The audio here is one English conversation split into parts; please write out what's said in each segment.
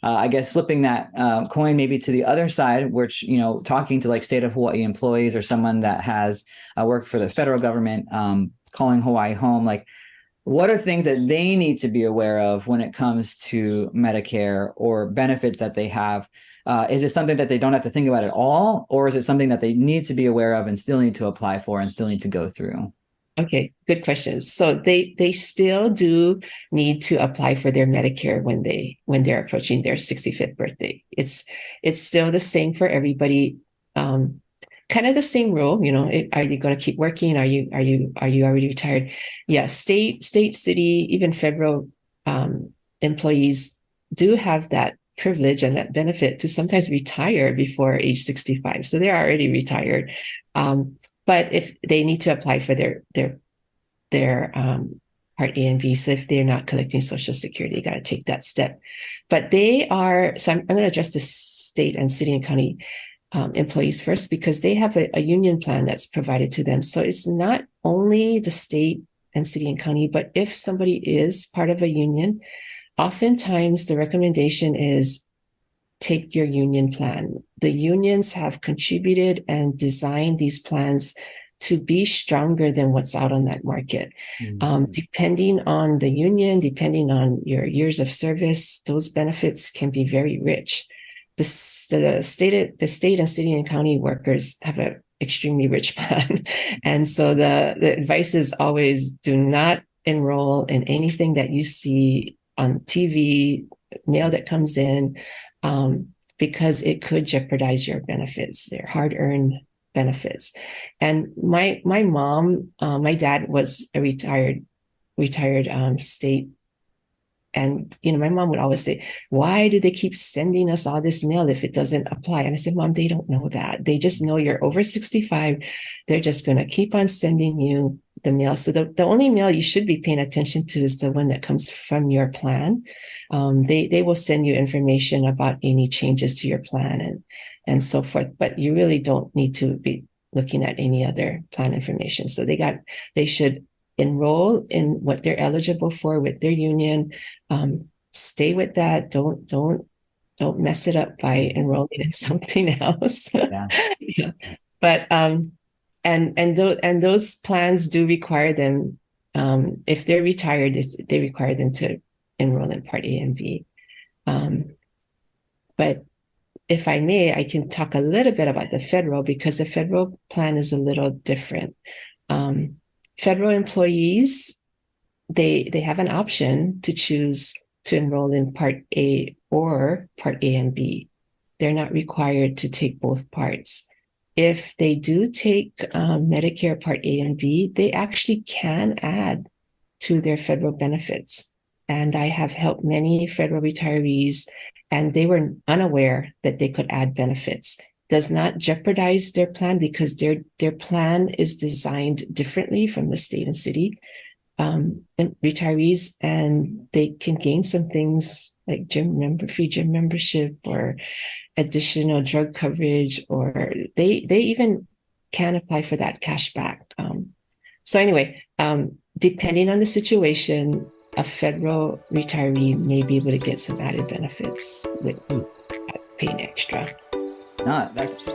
I guess flipping that coin maybe to the other side, which, talking to like state of Hawaii employees or someone that has worked for the federal government, calling Hawaii home, like what are things that they need to be aware of when it comes to Medicare or benefits that they have? Is it something that they don't have to think about at all? Or is it something that they need to be aware of and still need to apply for and still need to go through? Okay, good questions. So they still do need to apply for their Medicare when they're approaching their 65th birthday. It's still the same for everybody. Kind of the same rule, are you going to keep working? Are you already retired? Yeah, state, city, even federal employees do have that privilege and that benefit to sometimes retire before age 65. So they're already retired. But if they need to apply for their Part A and B, so if they're not collecting Social Security, they got to take that step. But they are, so I'm going to address the state and city and county employees first, because they have a union plan that's provided to them. So it's not only the state and city and county, but if somebody is part of a union, oftentimes the recommendation is take your union plan. The unions have contributed and designed these plans to be stronger than what's out on that market. Mm-hmm. Depending on the union, depending on your years of service, those benefits can be very rich. The state and city and county workers have an extremely rich plan. And so the advice is always do not enroll in anything that you see on TV, mail that comes in, because it could jeopardize your benefits, their hard-earned benefits. And my mom, my dad was a retired state. And, my mom would always say, why do they keep sending us all this mail if it doesn't apply? And I said, Mom, they don't know that. They just know you're over 65. They're just going to keep on sending you the mail. So the only mail you should be paying attention to is the one that comes from your plan. They will send you information about any changes to your plan and so forth. But you really don't need to be looking at any other plan information. So they should enroll in what they're eligible for with their union. Stay with that. Don't mess it up by enrolling in something else. Yeah. Yeah. But and those plans do require them, if they're retired, they require them to enroll in Part A and B. But if I may, I can talk a little bit about the federal, because the federal plan is a little different. Federal employees, they have an option to choose to enroll in Part A or Part A and B. They're not required to take both parts. If they do take Medicare Part A and B, they actually can add to their federal benefits. And I have helped many federal retirees, and they were unaware that they could add benefits. Does not jeopardize their plan, because their plan is designed differently from the state and city retirees, and they can gain some things like free gym membership or additional drug coverage, or they even can apply for that cash back. So anyway, depending on the situation, a federal retiree may be able to get some added benefits with paying extra. No, that's...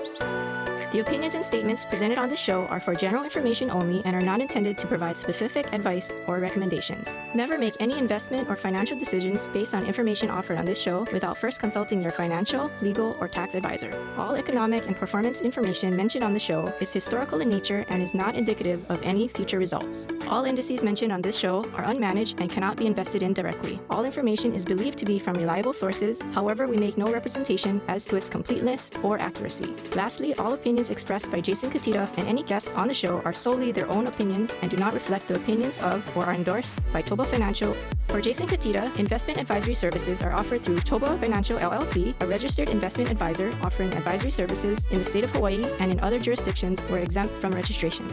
The opinions and statements presented on this show are for general information only and are not intended to provide specific advice or recommendations. Never make any investment or financial decisions based on information offered on this show without first consulting your financial, legal, or tax advisor. All economic and performance information mentioned on the show is historical in nature and is not indicative of any future results. All indices mentioned on this show are unmanaged and cannot be invested in directly. All information is believed to be from reliable sources. However, we make no representation as to its completeness or accuracy. Lastly, all opinions expressed by Jason Cutitta and any guests on the show are solely their own opinions and do not reflect the opinions of or are endorsed by ToBA Financial. For Jason Cutitta, investment advisory services are offered through ToBA Financial LLC, a registered investment advisor offering advisory services in the state of Hawaii and in other jurisdictions where exempt from registration.